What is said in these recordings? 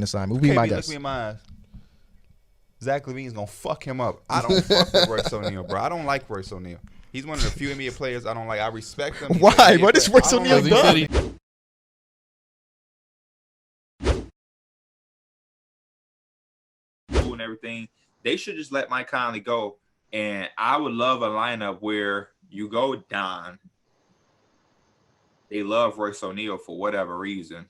assignment. Would be my guess. Look me in my eyes. Zach LaVine's gonna fuck him up. I don't fuck with Royce O'Neale, bro. I don't like Royce O'Neale. He's one of the few NBA players I don't like. I respect him. Why? What is Royce O'Neale done? And everything, they should just let Mike Conley go. And I would love a lineup where you go Don. They love Royce O'Neale for whatever reason.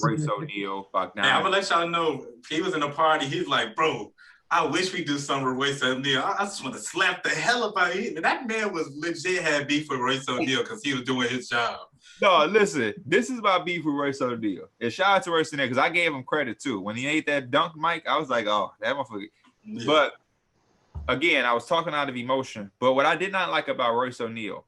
Royce O'Neale, Bogdan. Hey, I'm gonna let y'all know. He was in a party. He's like, bro, I wish we do something with Royce O'Neale. I just want to slap the hell out of him. That man was legit had beef with Royce O'Neale because he was doing his job. No, listen, this is about beef with Royce O'Neale. And shout out to Royce O'Neale because I gave him credit too. When he ate that dunk, Mike, I was like, oh, that motherfucker. Yeah. But again, I was talking out of emotion. But what I did not like about Royce O'Neale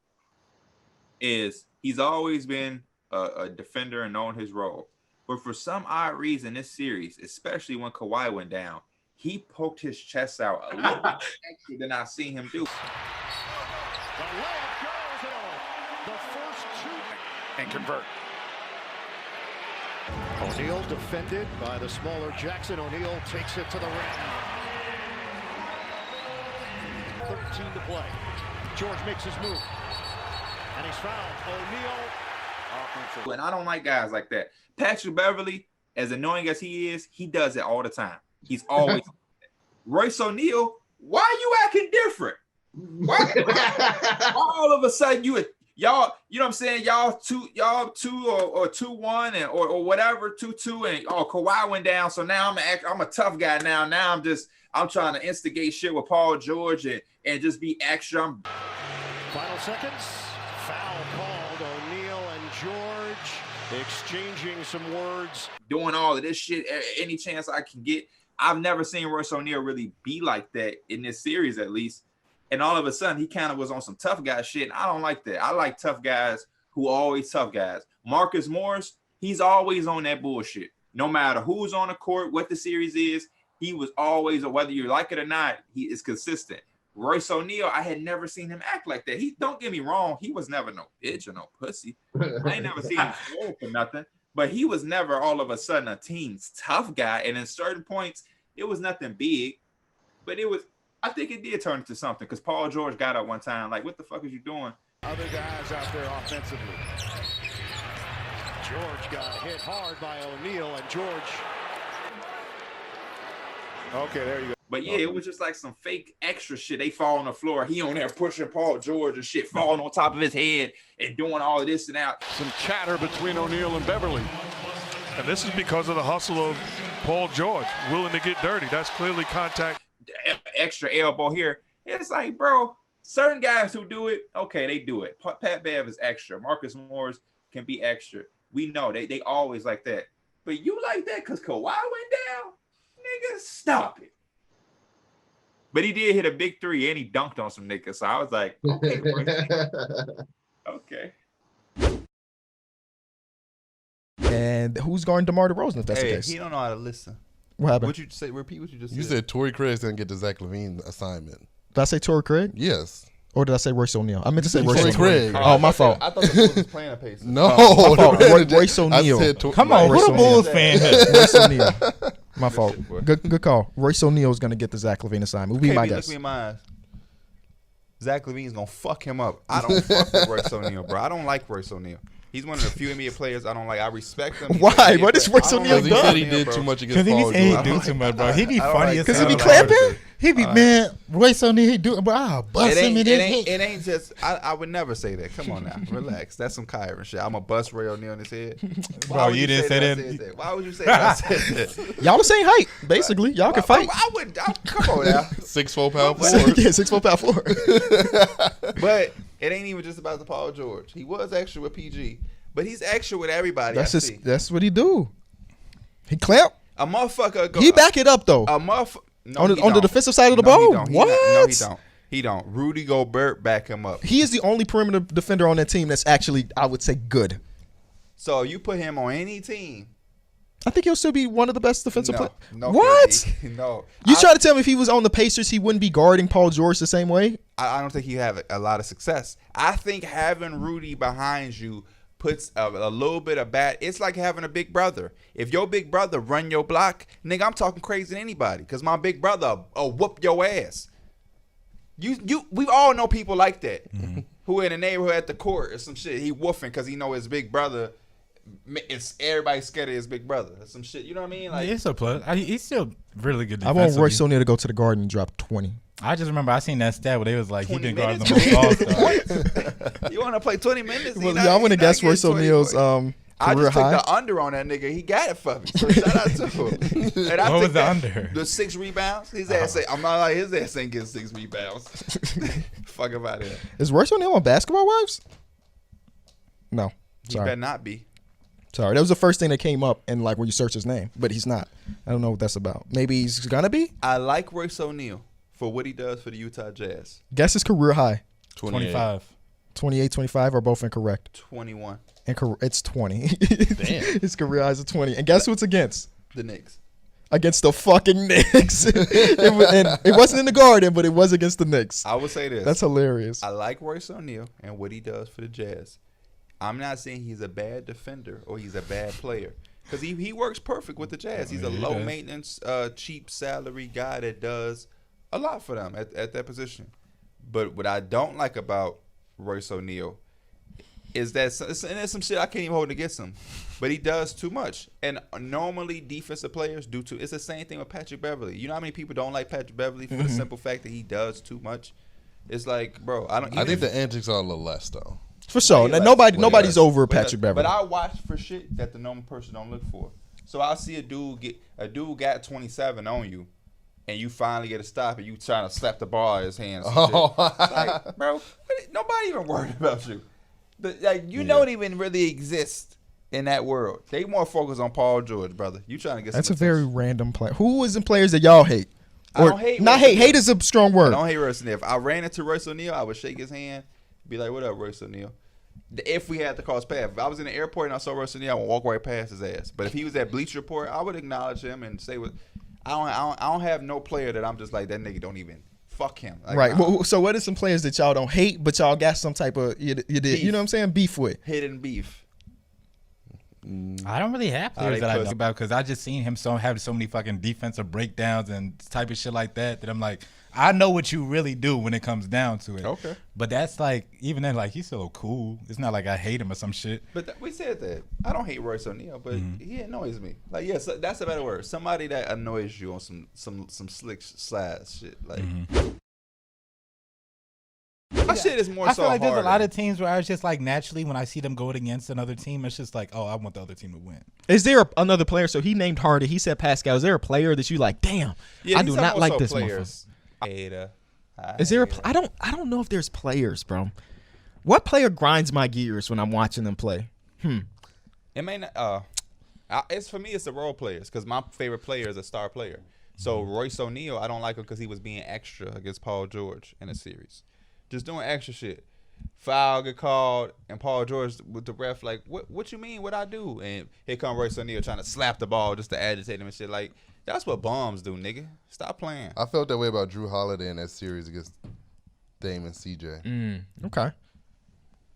is he's always been a defender and known his role. But for some odd reason, this series, especially when Kawhi went down, he poked his chest out a little bit extra than I've seen him do. The layup goes in. The first two and convert. O'Neale defended by the smaller Jackson. O'Neale takes it to the rim. 13 to play. George makes his move. And he's fouled. O'Neale. And I don't like guys like that. Patrick Beverly, as annoying as he is, he does it all the time. He's always Royce O'Neale, why are you acting different? Why all of a sudden y'all, you know what I'm saying? Y'all two or 2-1 and or whatever, 2-2, and Kawhi went down. So now I'm a tough guy now. Now I'm trying to instigate shit with Paul George and just be extra. Final seconds. Foul called. O'Neale and George exchanging some words. Doing all of this shit any chance I can get. I've never seen Royce O'Neale really be like that in this series, at least. And all of a sudden, he kind of was on some tough guy shit. And I don't like that. I like tough guys who are always tough guys. Marcus Morris, he's always on that bullshit. No matter who's on the court, what the series is, he was always, whether you like it or not, he is consistent. Royce O'Neale, I had never seen him act like that. Don't get me wrong, he was never no bitch or no pussy. I ain't never seen him score for nothing. But he was never all of a sudden a team's tough guy. And in certain points, it was nothing big. But I think it did turn into something because Paul George got up one time like, what the fuck is you doing? Other guys out there offensively. George got hit hard by O'Neale, and George. Okay, there you go. But yeah, it was just like some fake extra shit. They fall on the floor. He on there pushing Paul George and shit, falling on top of his head and doing all of this and that. Some chatter between O'Neale and Beverly. And this is because of the hustle of Paul George, willing to get dirty. That's clearly contact. Extra elbow here. It's like, bro, certain guys who do it, okay, they do it. Pat Bev is extra. Marcus Morris can be extra. We know they always like that. But you like that because Kawhi went down? Nigga, stop it. But he did hit a big three and he dunked on some niggas. So I was like, okay, okay. And who's guarding DeMar DeRozan if that's the case? He don't know how to listen. What happened? What you say? Repeat what you just said. You said Torrey Craig's gonna get the Zach LaVine assignment. Did I say Torrey Craig? Yes. Or did I say Royce O'Neale? I meant to say Royce Torrey O'Neale. Craig. Oh, my fault. I thought the Bulls was playing a Pacers. No, my fault. Royce O'Neale. Come on, who the Bulls fan here? Royce O'Neale. My fault. Good call. Royce O'Neale is going to get the Zach LaVine assignment. Would be my guess. Look me in my eyes. Zach LaVine's gonna fuck him up. I don't fuck with Royce O'Neale, bro. I don't like Royce O'Neale. He's one of the few NBA players I don't like. I respect him. Why? What is Royce O'Neale He done? said he did too much against Paul He George. do too much, bro. He be funny as Because hell. he be clapping? He be, man, Royce O'Neale, he do, but I'll bust him in his head. It ain't just. I would never say that. Come on now, relax. That's some Kyron shit. I'm a bust Roy O'Neale in his head. Bro, you didn't say that. Why would you say that? I said that? Y'all the same height, basically. Y'all can fight. I wouldn't. Come on now. 6'4" power forward. Yeah, 6'4" power forward. But it ain't even just about the Paul George. He was extra with PG, but he's extra with everybody. That's what he do. He clamp. A motherfucker. He back it up though. A motherfucker. No, on the defensive side of the No, ball. he don't. What? No, he don't. He don't. Rudy Gobert back him up. He is the only perimeter defender on that team that's actually, I would say, good. So you put him on any team. I think he'll still be one of the best defensive players. No, What? KD. No. You try to tell me if he was on the Pacers, he wouldn't be guarding Paul George the same way? I don't think he'd have a lot of success. I think having Rudy behind you puts a little bit of bad. It's like having a big brother. If your big brother run your block, nigga, I'm talking crazy to anybody because my big brother whoop your ass. We all know people like that who in the neighborhood at the court or some shit. He woofing because he know his big brother. It's everybody scared of his big brother or some shit. You know what I mean? Like it's a plus. He's still really good. I want Royce O'Neale to go to the Garden and drop 20. I just remember I seen that stat where they was like he been guarding the most all-stars. You want to play 20 minutes? Well, I want to guess Royce O'Neale's I career just took high. the under on that nigga. He got it for me. So shout out to him. And I What was think the under? The 6 rebounds. His ass. I'm not like his ass ain't getting 6 rebounds. Fuck about it. Is Royce O'Neale on Basketball Wives? No. He Sorry. better not be. Sorry. That was the first thing that came up in like when you search his name, but he's not. I don't know what that's about. Maybe he's gonna be? I like Royce O'Neale for what he does for the Utah Jazz. Guess his career high. 25. 28, 25 are both incorrect. 21. It's 20. Damn. His career high is a 20. And guess who it's against? The Knicks. Against the fucking Knicks. It wasn't in the Garden, but it was against the Knicks. I would say this. That's hilarious. I like Royce O'Neale and what he does for the Jazz. I'm not saying he's a bad defender or he's a bad player because he works perfect with the Jazz. He's a low maintenance, cheap salary guy that does a lot for them at that position. But what I don't like about Royce O'Neale is that and there's some shit I can't even hold against him, but he does too much. And normally defensive players do too. It's the same thing with Patrick Beverly. You know how many people don't like Patrick Beverly for the simple fact that he does too much? It's like, bro, I think the antics are a little less though. For sure. Nobody's over Patrick Beverly. But I watch for shit that the normal person don't look for. So I'll see a dude got 27 on you, and you finally get a stop, and you trying to slap the ball out of his hands. Like, bro, nobody even worried about you. You don't even really exist in that world. They more focused on Paul George, brother. You trying to get? That's a very random player. Who is the players that y'all hate? I don't hate. Not hate. Hate is a strong word. I don't hate Royce O'Neale. If I ran into Royce O'Neale, I would shake his hand, be like, "What up, Royce O'Neale?" If we had to cross paths. If I was in the airport and I saw Royce O'Neale, I would walk right past his ass. But if he was at Bleacher Report, I would acknowledge him and say, I don't have no player that I'm just like, that nigga don't even fuck him. Like, right. Nah. So what are some players that y'all don't hate, but y'all got some type of you know what I'm saying, beef with? Hidden beef. I don't really have players that I know about because I just seen him have so many fucking defensive breakdowns and type of shit like that I'm like, I know what you really do when it comes down to it. Okay. But that's like, even then, like, he's still cool. It's not like I hate him or some shit. But we said that. I don't hate Royce O'Neale, but he annoys me. Like, yes, that's a better word. Somebody that annoys you on some slick slide shit. Like, my shit is more so I feel like harder. there's a lot of teams where I was just like, naturally, when I see them going against another team, it's just like, oh, I want the other team to win. Is there another player? So he named Hardy. He said Pascal. Is there a player that you like, damn, I do not like this motherfucker? Is there I don't know if there's players, bro. What player grinds my gears when I'm watching them play? It may not. It's for me. It's the role players because my favorite player is a star player. So Royce O'Neale, I don't like him because he was being extra against Paul George in a series, just doing extra shit. Foul get called and Paul George with the ref like, what you mean? What I do? And here come Royce O'Neale trying to slap the ball just to agitate him and shit. Like, that's what bombs do, nigga. Stop playing. I felt that way about Drew Holiday in that series against Dame and CJ. Okay.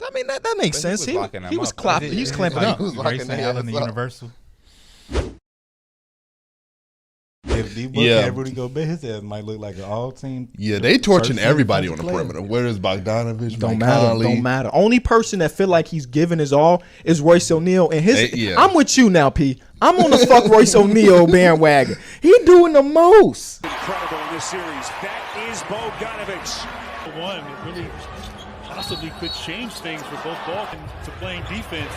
I mean, that makes sense. He was clapping. He was clamping up. He was locking the in the ass up. Universal. If D-Book had Rudy Gobert, his ass might look like an all-team. Yeah, they torching everybody on the perimeter. Where is Bogdanovich? Don't matter. Only person that feel like he's giving his all is Royce O'Neale. And I'm with you now, P. I'm on the fuck Royce O'Neale bandwagon. He doing the most. Incredible in this series. That is Bogdanovich. One really possibly could change things for both Boston to playing defense.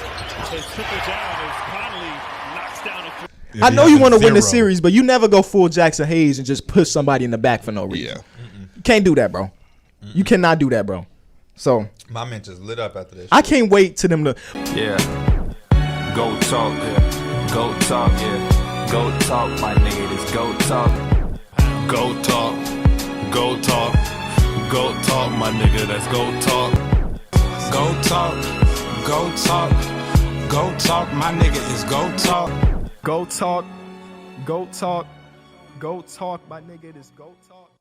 As triple down as Conley knocks down a three. I know you want to win the series, but you never go full Jackson Hayes and just push somebody in the back for no reason. You can't do that, bro. You cannot do that, bro. So my man just lit up after this. I can't wait to them to. Yeah. Go talk, yeah. Go talk, yeah. Go talk, my nigga. This go talk. Go talk. Go talk. Go talk, my nigga. That's go talk. Go talk. Go talk. Go talk, my nigga. Is go talk. Go talk. Go talk. Go talk, my nigga. This go talk.